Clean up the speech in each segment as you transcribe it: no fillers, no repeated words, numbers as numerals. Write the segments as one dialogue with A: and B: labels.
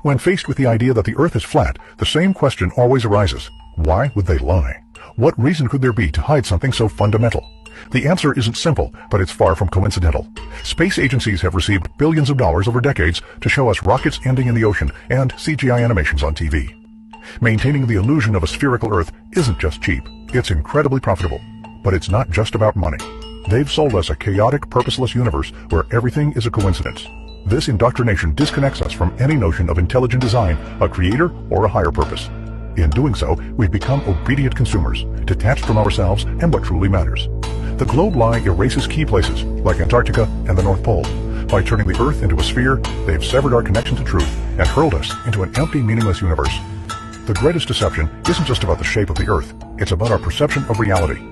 A: When faced with the idea that the Earth is flat, the same question always arises. Why would they lie? What reason could there be to hide something so fundamental? The answer isn't simple, but it's far from coincidental. Space agencies have received billions of dollars over decades to show us rockets ending in the ocean and CGI animations on TV. Maintaining the illusion of a spherical Earth isn't just cheap, it's incredibly profitable. But it's not just about money. They've sold us a chaotic, purposeless universe where everything is a coincidence. This indoctrination disconnects us from any notion of intelligent design, a creator, or a higher purpose. In doing so, we've become obedient consumers, detached from ourselves and what truly matters. The globe lie erases key places, like Antarctica and the North Pole. By turning the Earth into a sphere, they've severed our connection to truth and hurled us into an empty, meaningless universe. The greatest deception isn't just about the shape of the Earth, it's about our perception of reality.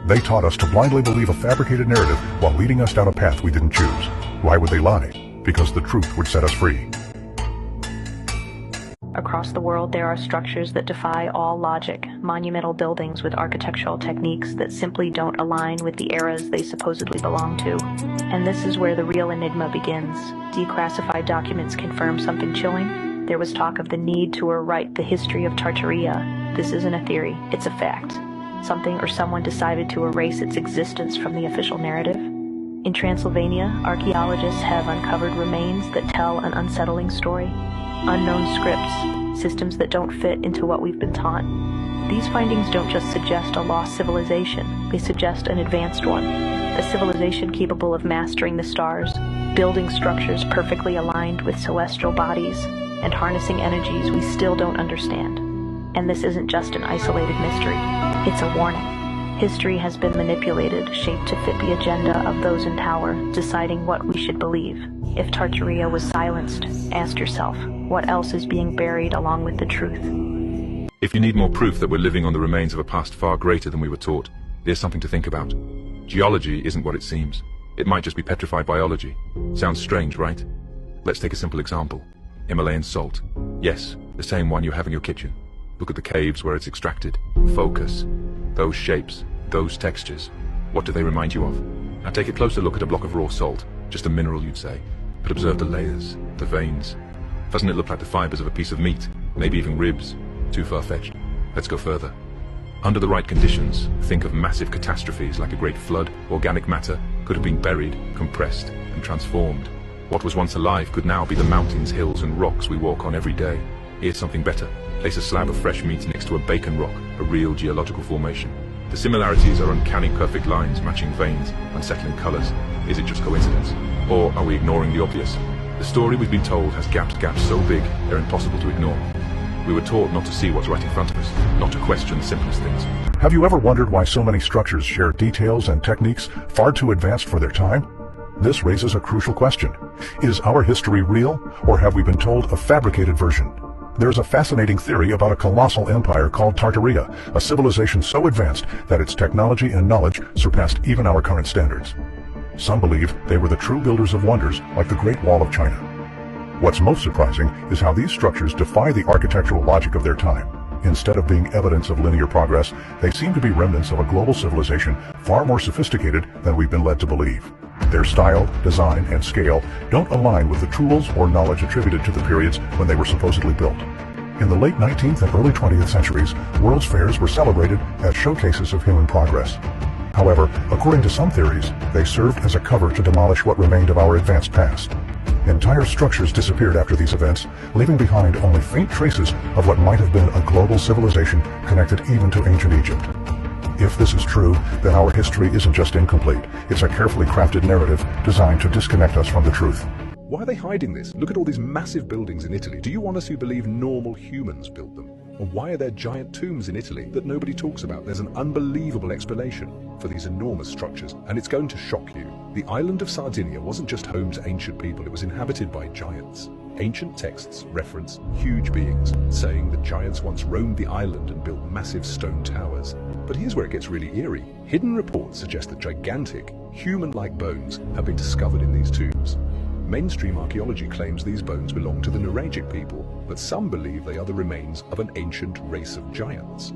A: They taught us to blindly believe a fabricated narrative while leading us down a path we didn't choose. Why would they lie? Because the truth would set us free.
B: Across the world, there are structures that defy all logic, monumental buildings with architectural techniques that simply don't align with the eras they supposedly belong to. And this is where the real enigma begins. Declassified documents confirm something chilling. There was talk of the need to rewrite the history of Tartaria. This isn't a theory, it's a fact. Something or someone decided to erase its existence from the official narrative. In Transylvania, archaeologists have uncovered remains that tell an unsettling story. Unknown scripts, systems that don't fit into what we've been taught. These findings don't just suggest a lost civilization, they suggest an advanced one. A civilization capable of mastering the stars, building structures perfectly aligned with celestial bodies, and harnessing energies we still don't understand. And this isn't just an isolated mystery, it's a warning. History has been manipulated, shaped to fit the agenda of those in power, deciding what we should believe. If Tartaria was silenced, ask yourself, what else is being buried along with the truth?
C: If you need more proof that we're living on the remains of a past far greater than we were taught, here's something to think about. Geology isn't what it seems. It might just be petrified biology. Sounds strange, right? Let's take a simple example. Himalayan salt. Yes, the same one you have in your kitchen. Look at the caves where it's extracted. Focus. Those shapes, those textures. What do they remind you of? Now take a closer look at a block of raw salt. Just a mineral, you'd say. But observe the layers, the veins. Doesn't it look like the fibers of a piece of meat? Maybe even ribs? Too far-fetched. Let's go further. Under the right conditions, think of massive catastrophes like a great flood. Organic matter could have been buried, compressed, and transformed. What was once alive could now be the mountains, hills, and rocks we walk on every day. Here's something better. Place a slab of fresh meat next to a bacon rock, a real geological formation. The similarities are uncanny, perfect lines, matching veins, unsettling colors. Is it just coincidence? Or are we ignoring the obvious? The story we've been told has gaps so big, they're impossible to ignore. We were taught not to see what's right in front of us, not to question the simplest things.
A: Have you ever wondered why so many structures share details and techniques far too advanced for their time? This raises a crucial question. Is our history real, or have we been told a fabricated version? There's a fascinating theory about a colossal empire called Tartaria, a civilization so advanced that its technology and knowledge surpassed even our current standards. Some believe they were the true builders of wonders like the Great Wall of China. What's most surprising is how these structures defy the architectural logic of their time. Instead of being evidence of linear progress, they seem to be remnants of a global civilization far more sophisticated than we've been led to believe. Their style, design, and scale don't align with the tools or knowledge attributed to the periods when they were supposedly built. In the late 19th and early 20th centuries, World's Fairs were celebrated as showcases of human progress. However, according to some theories, they served as a cover to demolish what remained of our advanced past. Entire structures disappeared after these events, leaving behind only faint traces of what might have been a global civilization connected even to ancient Egypt. If this is true, then our history isn't just incomplete, it's a carefully crafted narrative designed to disconnect us from the truth.
D: Why are they hiding this? Look at all these massive buildings in Italy. Do you honestly believe normal humans built them? Or why are there giant tombs in Italy that nobody talks about? There's an unbelievable explanation for these enormous structures, and it's going to shock you. The island of Sardinia wasn't just home to ancient people, it was inhabited by giants. Ancient texts reference huge beings, saying that giants once roamed the island and built massive stone towers. But here's where it gets really eerie. Hidden reports suggest that gigantic, human-like bones have been discovered in these tombs. Mainstream archaeology claims these bones belong to the Nuragic people, but some believe they are the remains of an ancient race of giants.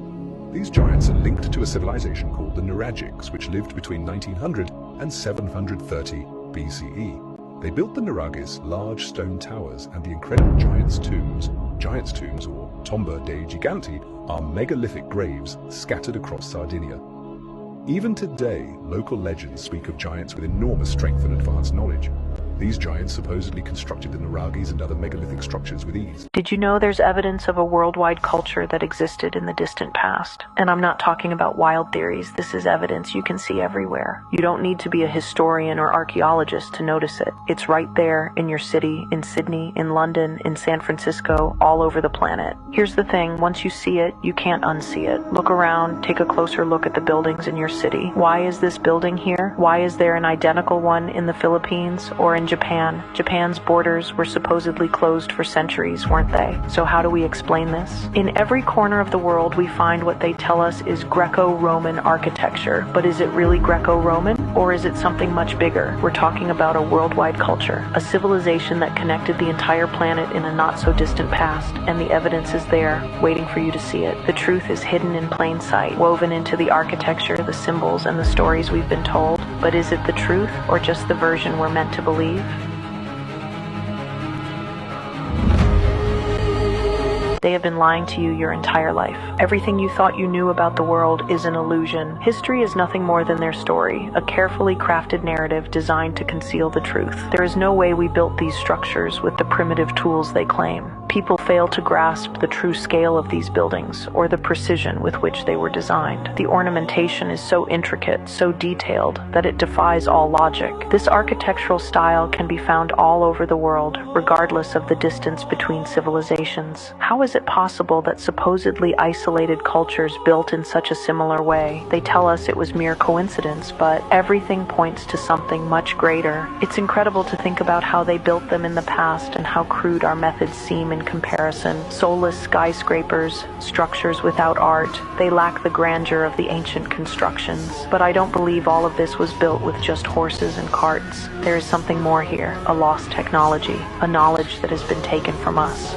D: These giants are linked to a civilization called the Nuragics, which lived between 1900 and 730 BCE. They built the Nuragis large stone towers and the incredible giants' tombs Giants' tombs, or tomba dei giganti, are megalithic graves scattered across Sardinia. Even today, local legends speak of giants with enormous strength and advanced knowledge. These giants supposedly constructed the nuraghes and other megalithic structures with ease.
B: Did you know there's evidence of a worldwide culture that existed in the distant past? And I'm not talking about wild theories. This is evidence you can see everywhere. You don't need to be a historian or archaeologist to notice it. It's right there in your city, in Sydney, in London, in San Francisco, all over the planet. Here's the thing, once you see it, you can't unsee it. Look around, take a closer look at the buildings in your city. Why is this building here? Why is there an identical one in the Philippines or in Japan? Japan's borders were supposedly closed for centuries, weren't they? So how do we explain this? In every corner of the world, we find what they tell us is Greco-Roman architecture. But is it really Greco-Roman? Or is it something much bigger? We're talking about a worldwide culture, a civilization that connected the entire planet in a not-so-distant past, and the evidence is there, waiting for you to see it. The truth is hidden in plain sight, woven into the architecture, the symbols, and the stories we've been told. But is it the truth, or just the version we're meant to believe? They have been lying to you your entire life. Everything you thought you knew about the world is an illusion. History is nothing more than their story, a carefully crafted narrative designed to conceal the truth. There is no way we built these structures with the primitive tools they claim. People fail to grasp the true scale of these buildings or the precision with which they were designed. The ornamentation is so intricate, so detailed, that it defies all logic. This architectural style can be found all over the world, regardless of the distance between civilizations. How is it possible that supposedly isolated cultures built in such a similar way? They tell us it was mere coincidence, but everything points to something much greater. It's incredible to think about how they built them in the past and how crude our methods seem in comparison. Soulless skyscrapers, structures without art, they lack the grandeur of the ancient constructions. But I don't believe all of this was built with just horses and carts. There is something more here, a lost technology, a knowledge that has been taken from us.